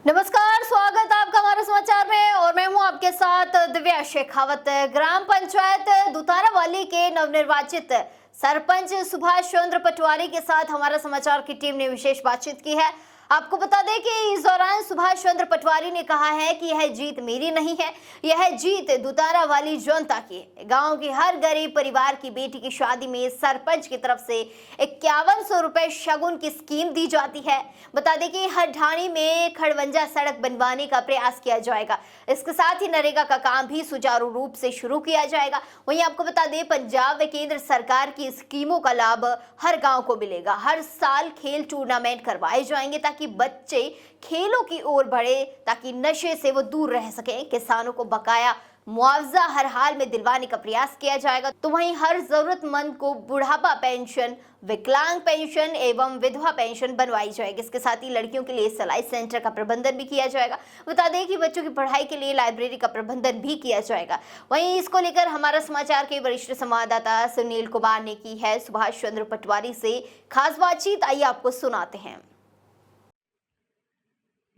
नमस्कार, स्वागत आपका हमारे समाचार में और मैं हूं आपके साथ दिव्या शेखावत। ग्राम पंचायत दुतारावाली के नवनिर्वाचित सरपंच सुभाष चंद्र पटवारी के साथ हमारा समाचार की टीम ने विशेष बातचीत की है। आपको बता दें कि इस दौरान सुभाष चंद्र पटवारी ने कहा है कि यह जीत मेरी नहीं है, यह जीत दुतारावाली जनता की है। गांव के हर गरीब परिवार की बेटी की शादी में सरपंच की तरफ से 5100 रुपए शगुन की स्कीम दी जाती है। बता दें कि हर ढाणी में खड़वंजा सड़क बनवाने का प्रयास किया जाएगा। इसके साथ ही नरेगा का काम भी सुचारू रूप से शुरू किया जाएगा। वहीं आपको बता दें, पंजाब व केंद्र सरकार की स्कीमों का लाभ हर गांव को मिलेगा। हर साल खेल टूर्नामेंट करवाए जाएंगे ताकि बच्चे खेलों की ओर बढ़े, ताकि नशे से वो दूर रह सकें। किसानों को बकाया मुआवजा हर हाल में दिलवाने का प्रयास किया जाएगा। तो वहीं हर जरूरतमंद को बुढ़ापा पेंशन, विकलांग पेंशन एवं विधवा पेंशन बनवाई जाएगी। इसके साथ ही लड़कियों के लिए सिलाई सेंटर का प्रबंधन भी किया जाएगा। बता दें कि बच्चों की पढ़ाई के लिए लाइब्रेरी का प्रबंधन भी किया जाएगा। वहीं इसको लेकर हमारा समाचार के वरिष्ठ संवाददाता सुनील कुमार ने की है सुभाष चंद्र पटवारी से खास बातचीत। आइए आपको सुनाते हैं।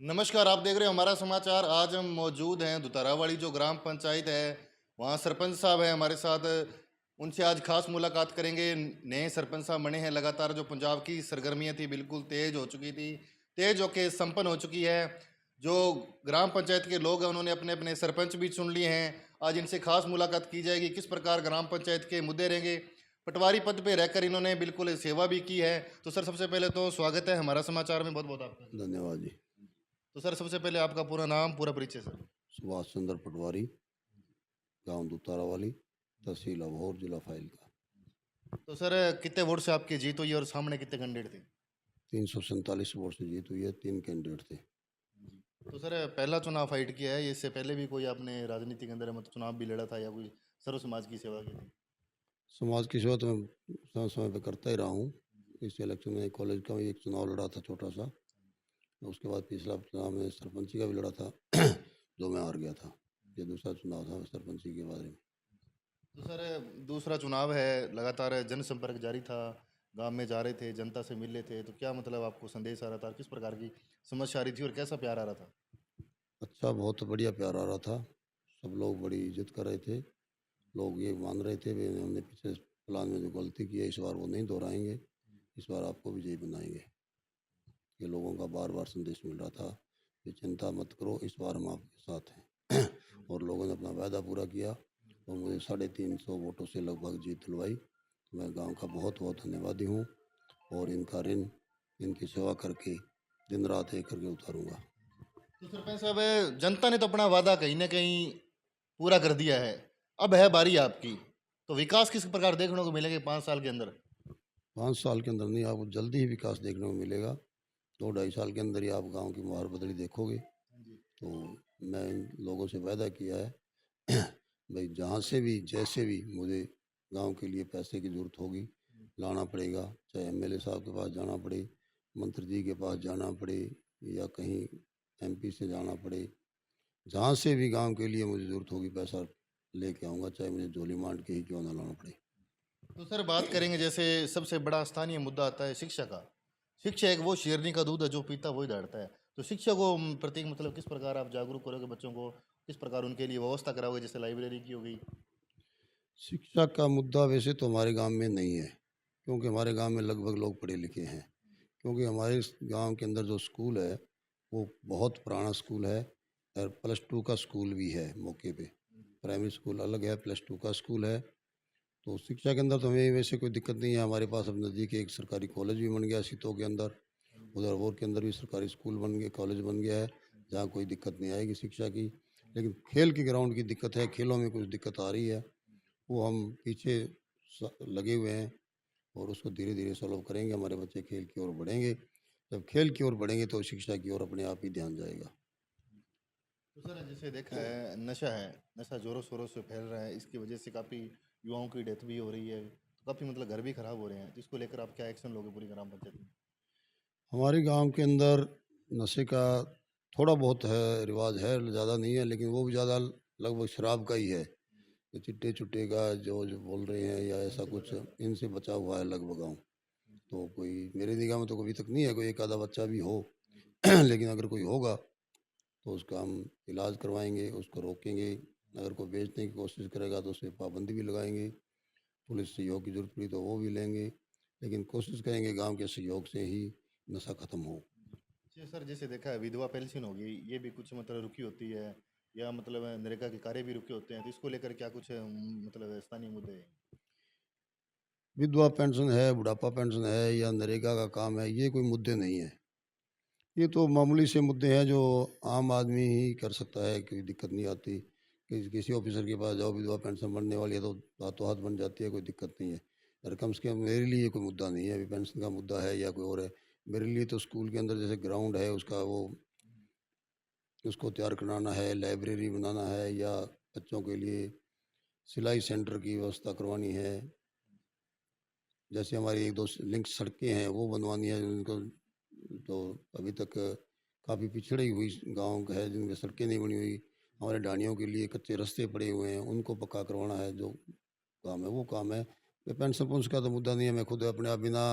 नमस्कार, आप देख रहे हैं हमारा समाचार। आज हम मौजूद हैं दुतारावाली जो ग्राम पंचायत है, वहाँ सरपंच साहब हैं हमारे साथ। उनसे आज खास मुलाकात करेंगे। नए सरपंच साहब बने हैं। लगातार जो पंजाब की सरगर्मियाँ थी बिल्कुल तेज हो चुकी थी, तेज होके संपन्न हो चुकी है। जो ग्राम पंचायत के लोग हैं उन्होंने अपने अपने सरपंच भी चुन लिए हैं। आज इनसे खास मुलाकात की जाएगी, किस प्रकार ग्राम पंचायत के मुद्दे रहेंगे। पटवारी पद पे रहकर इन्होंने बिल्कुल सेवा भी की है। तो सर, सबसे पहले तो स्वागत है हमारा समाचार में, बहुत बहुत आपका धन्यवाद जी। तो सर, सबसे पहले आपका पूरा नाम, पूरा परिचय सर। सुभाष चंद्र पटवारी, गांव दुतारावाली, तहसील अबोहर, जिला फाइल का। तो सर, कितने वोट से आपकी जीत हुई और सामने कितने कैंडिडेट थे? 347 वोट से जीत हुई है। 3 कैंडिडेट थे। तो सर, पहला चुनाव फाइट किया है, इससे पहले भी कोई आपने राजनीति के अंदर मतलब चुनाव भी लड़ा था या कोई सर्व समाज की सेवा की थी? समाज की सेवा तो मैं समय समय पर करता ही रहा हूँ। इस इलेक्शन में कॉलेज का भी एक चुनाव लड़ा था, छोटा सा। उसके बाद पिछला चुनाव में सरपंची का भी लड़ा था जो मैं हार गया था। ये दूसरा चुनाव था सरपंची के बारे में। तो सर, दूसरा चुनाव है, लगातार जनसंपर्क जारी था, गांव में जा रहे थे, जनता से मिल रहे थे, तो क्या मतलब आपको संदेश आ रहा था, किस प्रकार की समस्या आ रही थी और कैसा प्यार आ रहा था? अच्छा, बहुत बढ़िया प्यार आ रहा था। सब लोग बड़ी इज्जत कर रहे थे। लोग ये मान रहे थे भी हमने पिछले प्लान में जो गलती की है इस बार वो नहीं दोहराएंगे, इस बार आपको विजयी बनाएंगे। ये लोगों का बार बार संदेश मिल रहा था कि चिंता मत करो, इस बार हम आपके साथ हैं और लोगों ने अपना वायदा पूरा किया और मुझे 350 वोटों से लगभग जीत दिलवाई। तो मैं गांव का बहुत बहुत धन्यवादी हूँ और इनका ऋण इनकी सेवा करके दिन रात एक करके उतारूँगा। तो सरपंच साहब, जनता ने तो अपना वादा कहीं ना कहीं पूरा कर दिया है, अब है बारी आपकी। तो विकास किस प्रकार देखने को मिलेगा 5 साल के अंदर? 5 साल के अंदर नहीं, आपको जल्दी ही विकास देखने को मिलेगा। 2-2.5 साल के अंदर ही आप गांव की मुहार बदली देखोगे। तो मैं इन लोगों से वायदा किया है भाई जहाँ से भी जैसे भी मुझे गांव के लिए पैसे की ज़रूरत होगी लाना पड़ेगा, चाहे एमएलए साहब के पास जाना पड़े, मंत्री जी के पास जाना पड़े या कहीं एमपी से जाना पड़े, जहाँ से भी गांव के लिए मुझे ज़रूरत होगी पैसा लेके आऊँगा, चाहे मुझे झोली मांड के ही क्यों ना लाना पड़े। तो सर, बात करेंगे जैसे सबसे बड़ा स्थानीय मुद्दा आता है शिक्षा का। शिक्षा एक वो शेरनी का दूध है जो पीता वही दौड़ता है। तो शिक्षा को प्रति मतलब किस प्रकार आप जागरूक करोगे बच्चों को, किस प्रकार उनके लिए व्यवस्था कराओगे, जैसे लाइब्रेरी की हो गई? शिक्षा का मुद्दा वैसे तो हमारे गांव में नहीं है, क्योंकि हमारे गांव में लगभग लोग पढ़े लिखे हैं। क्योंकि हमारे इस गांव के अंदर जो स्कूल है वो बहुत पुराना स्कूल है और +2 का स्कूल भी है मौके पे। प्राइमरी स्कूल अलग है, +2 का स्कूल है। तो शिक्षा के अंदर तो हमें वैसे कोई दिक्कत नहीं है। हमारे पास अब नज़दीक एक सरकारी कॉलेज भी बन गया सीतों के अंदर। उधर वोर के अंदर भी सरकारी स्कूल बन गया, कॉलेज बन गया है, जहाँ कोई दिक्कत नहीं आएगी शिक्षा की। लेकिन खेल की ग्राउंड की दिक्कत है, खेलों में कुछ दिक्कत आ रही है। वो हम पीछे लगे हुए हैं और उसको धीरे धीरे सॉल्व करेंगे। हमारे बच्चे खेल की ओर बढ़ेंगे। जब खेल की ओर बढ़ेंगे तो शिक्षा की ओर अपने आप ही ध्यान जाएगा। तो सर, जैसे देखा है, नशा है, नशा जोरों शोरों से फैल रहा है, इसकी वजह से काफ़ी युवाओं की डेथ भी हो रही है, तो काफ़ी मतलब घर भी खराब हो रहे हैं। तो इसको लेकर आप क्या एक्शन लोगे पूरी ग्राम पंचायत में? हमारे गांव के अंदर नशे का थोड़ा बहुत है, रिवाज है, ज़्यादा नहीं है, लेकिन वो भी ज़्यादा लगभग शराब का ही है। ये चिट्टे चुट्टे का जो जो बोल रहे हैं या ऐसा इनसे कुछ, बचा है। इनसे बचा हुआ है लगभग गाँव। तो कोई मेरे निगाह में तो अभी तक नहीं है, कोई एक आधा बच्चा भी हो लेकिन अगर कोई होगा तो उसका हम इलाज करवाएंगे, उसको रोकेंगे। अगर कोई बेचने की कोशिश करेगा तो उस पर पाबंदी भी लगाएंगे। पुलिस सहयोग की जरूरत पड़ी तो वो भी लेंगे, लेकिन कोशिश करेंगे गांव के सहयोग से ही नशा खत्म हो। जी सर, जैसे देखा है विधवा पेंशन होगी, ये भी कुछ मतलब रुकी होती है, या मतलब नरेगा के कार्य भी रुके होते हैं, तो इसको लेकर क्या कुछ मतलब स्थानीय मुद्दे हैं? विधवा पेंशन है, बुढ़ापा पेंशन है या नरेगा का काम है, ये कोई मुद्दे नहीं है। ये तो मामूली से मुद्दे हैं जो आम आदमी ही कर सकता है, कोई दिक्कत नहीं आती। किसी ऑफिसर के पास जाओ, विधवा पेंशन बनने वाली है तो हाथों हाथ बन जाती है, कोई दिक्कत नहीं है। और कम से कम मेरे लिए कोई मुद्दा नहीं है, अभी पेंशन का मुद्दा है या कोई और है। मेरे लिए तो स्कूल के अंदर जैसे ग्राउंड है उसका वो उसको तैयार कराना है, लाइब्रेरी बनाना है, या बच्चों के लिए सिलाई सेंटर की व्यवस्था करवानी है। जैसे हमारी एक दो लिंक सड़कें हैं वो बनवानी है उनको, तो अभी तक काफ़ी पिछड़ी हुई गांव है जिनमें सड़कें नहीं बनी हुई। हमारे ढाणियों के लिए कच्चे रास्ते पड़े हुए हैं, उनको पक्का करवाना है। जो काम है वो काम है। ये पेंशन पुंस का तो मुद्दा नहीं है, मैं खुद अपने आप बिना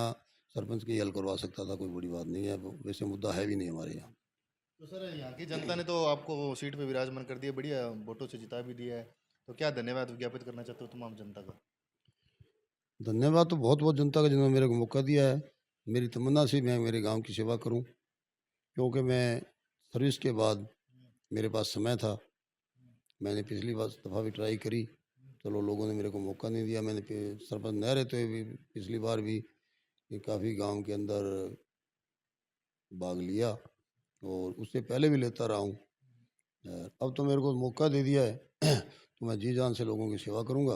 सरपंच के ही हल करवा सकता था, कोई बड़ी बात नहीं है। वैसे मुद्दा है भी नहीं हमारे यहाँ। तो सर, यहाँ की जनता ने तो आपको वो सीट पे विराजमान कर दिया, बढ़िया वोटों से जिता भी दिया है, तो क्या धन्यवाद ज्ञापित करना चाहते हो तमाम जनता का? धन्यवाद तो बहुत बहुत जनता का जिन्होंने मेरे को मौका दिया है। मेरी तमन्ना से मैं मेरे गांव की सेवा करूं, क्योंकि मैं सर्विस के बाद मेरे पास समय था। मैंने पिछली बार दफ़ा भी ट्राई करी, चलो लोगों ने मेरे को मौका नहीं दिया। मैंने सरपंच न रहते हुए भी पिछली बार भी काफ़ी गांव के अंदर भाग लिया, और उससे पहले भी लेता रहा हूँ। अब तो मेरे को मौका दे दिया है तो मैं जी जान से लोगों की सेवा करूँगा।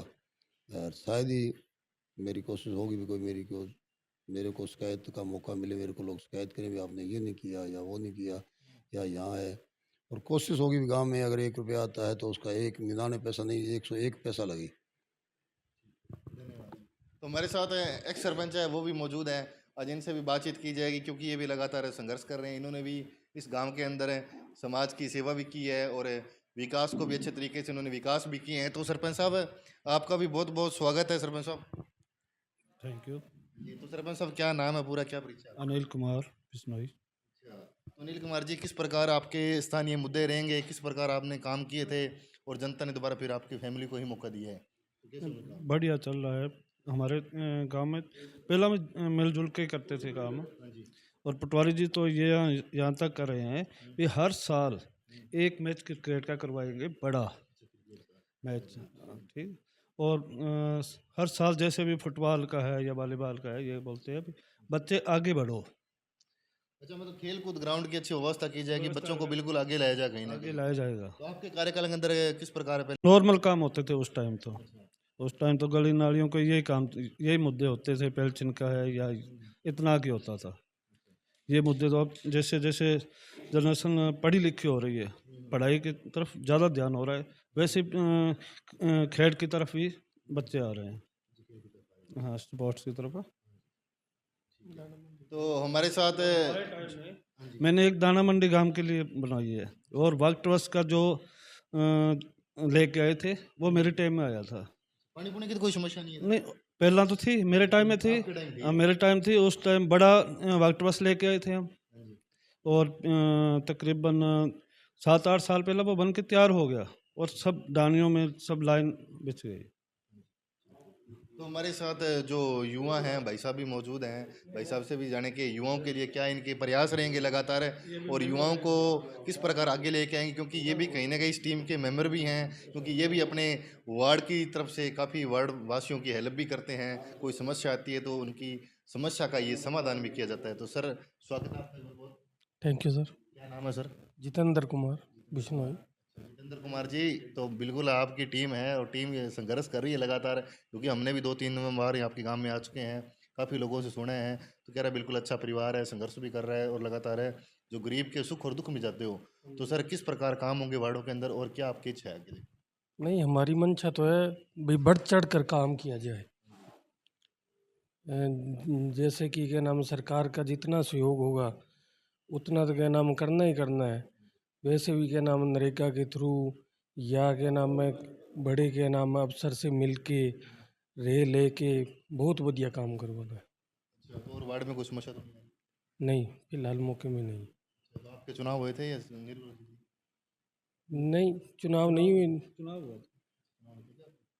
और शायद ही मेरी कोशिश होगी भी कोई मेरे को शिकायत का मौका मिले, मेरे को लोग शिकायत करें भी आपने ये नहीं किया या वो नहीं किया या यहाँ है। और कोशिश होगी भी गांव में अगर 1 रुपया आता है तो उसका 99 पैसा नहीं, 101 पैसा लगे। धन्यवाद। तो हमारे साथ एक्स सरपंच है, वो भी मौजूद हैं। आज इनसे भी बातचीत की जाएगी, क्योंकि ये भी लगातार संघर्ष कर रहे हैं। इन्होंने भी इस गांव के अंदर समाज की सेवा भी की है और विकास को भी अच्छे तरीके से इन्होंने विकास भी किए हैं। तो सरपंच साहब, आपका भी बहुत बहुत स्वागत है सरपंच साहब। Thank you. जी, तो सरपंच साहब क्या नाम है पूरा, क्या परिचय है? अनिल कुमार बिश्नोई। अच्छा, तो अनिल कुमार जी, किस प्रकार आपके स्थानीय मुद्दे रहेंगे, किस प्रकार आपने काम किए थे और जनता ने दोबारा फिर आपकी फैमिली को ही मौका दिया है, तो कैसे लगा? बढ़िया चल रहा है हमारे गांव में। पहला में मिलजुल के करते थे काम। हाँ जी। और पटवारी जी तो ये यहाँ तक कर रहे हैं कि हर साल एक मैच क्रिकेट का करवाएंगे, बड़ा मैच। ठीक। और हर साल जैसे भी फुटबॉल का है या वॉलीबॉल का है, ये बोलते हैं भी बच्चे आगे बढ़ो। अच्छा, मतलब खेल कूद ग्राउंड की अच्छी व्यवस्था की जाएगी, बच्चों को बिल्कुल आगे लाया जाए कहीं ना आगे कहीं। लाया जाएगा। तो आपके कार्यकाल के अंदर किस प्रकार है पहले? नॉर्मल काम होते थे उस टाइम तो। उस टाइम तो गली नालियों के यही मुद्दे होते थे, पेल्चिन का है या इतना की होता था। ये मुद्दे तो अब जैसे जैसे जनरेशन पढ़ी लिखी हो रही है, पढ़ाई की तरफ ज़्यादा ध्यान हो रहा है, वैसे खेल की तरफ भी बच्चे आ रहे हैं। हाँ, स्पोर्ट्स की तरफ। तो हमारे साथ मैंने एक दाना मंडी गांव के लिए बनाई है, और वर्क ट्रस्ट का जो लेके आए थे वो मेरे टाइम में आया था। पानी पुनी की तो कोई समस्या नहीं है? नहीं, पहला तो थी, मेरे टाइम में थी। आपके टाइम थी? हाँ, मेरे टाइम थी। उस टाइम बड़ा वर्क ट्रस्ट लेके आए थे हम। हाँ जी। और तकरीबन 7-8 साल पहले वो बन के तैयार हो गया, और सब डानियों में सब लाइन बिछ गई। तो हमारे साथ जो युवा हैं, भाई साहब भी मौजूद हैं। भाई साहब से भी जाने के युवाओं के लिए क्या इनके प्रयास रहेंगे लगातार, और युवाओं को किस प्रकार आगे लेके आएंगे, क्योंकि ये भी कहीं ना कहीं इस टीम के मेंबर भी हैं, क्योंकि ये भी अपने वार्ड की तरफ से काफ़ी वार्ड वासियों की हेल्प भी करते हैं। कोई समस्या आती है तो उनकी समस्या का ये समाधान भी किया जाता है। तो सर, स्वागत है आपका बहुत बहुत। Thank you sir. क्या नाम है सर? जितेंद्र कुमार बिश्नोई। जितेंद्र कुमार जी, तो बिल्कुल आपकी टीम है और टीम ये संघर्ष कर रही है लगातार, क्योंकि हमने भी 2-3 बार आपके गांव में आ चुके हैं, काफ़ी लोगों से सुने हैं, तो कह रहा है बिल्कुल अच्छा परिवार है, संघर्ष भी कर रहा है और लगातार है। जो गरीब के सुख और दुख में जाते हो, तो सर किस प्रकार काम होंगे वार्डों के अंदर और क्या आपकी इच्छा है आगे? नहीं, हमारी मंशा तो है भाई बढ़ चढ़ कर काम किया जाए। जैसे कि क्या नाम, सरकार का जितना सहयोग होगा उतना तो क्या नाम करना ही करना है। वैसे भी क्या नाम नरेगा के थ्रू या क्या नाम है बड़े के नाम अफसर से मिल के रे लेके बहुत बढ़िया काम करवाना है। अच्छा, तो और वार्ड में कोई समस्या तो नहीं है? नहीं, फिलहाल मौके में नहीं। अच्छा, तो आपके चुनाव हुए थे या निर्विरोध? नहीं, चुनाव नहीं हुए। चुनाव हुआ था।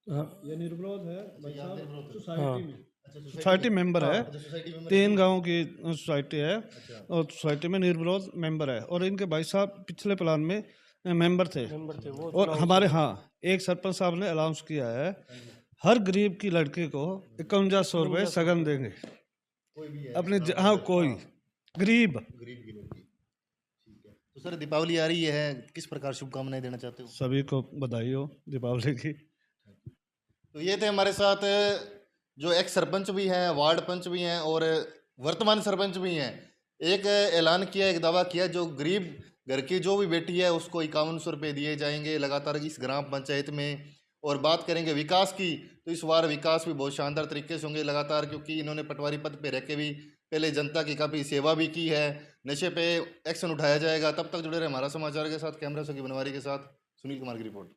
हाँ ये निर्विरोध है भाई साहब, हाँ सोसाइटी में सोसाइटी मेंबर है। 3 गांव की सोसाइटी है और सोसाइटी में निर्विरोध मेंबर है। और इनके भाई साहब पिछले प्लान में मेंबर थे। मेंबर थे वो और हमारे हाँ एक सरपंच साहब ने अनाउंस किया है, हर गरीब की लड़की को 5100 रुपये सगन देंगे। अपने हाँ कोई गरीब। तो सर दीपावली आ रही है, किस प्रकार शुभकामनाएं देना चाहते हो? सभी को बधाई हो दीपावली की। तो ये थे हमारे साथ जो एक्स सरपंच भी हैं, वार्ड पंच भी हैं और वर्तमान सरपंच भी हैं। एक ऐलान किया, एक दावा किया, जो गरीब घर की जो भी बेटी है उसको 5100 रुपये दिए जाएंगे लगातार इस ग्राम पंचायत में। और बात करेंगे विकास की, तो इस बार विकास भी बहुत शानदार तरीके से होंगे लगातार, क्योंकि इन्होंने पटवारी पद पे रह के भी पहले जनता की काफ़ी सेवा भी की है। नशे पे एक्शन उठाया जाएगा। तब तक जुड़े रहे हमारा समाचार के साथ। कैमरा से बनवारी के साथ सुनील कुमार की रिपोर्ट।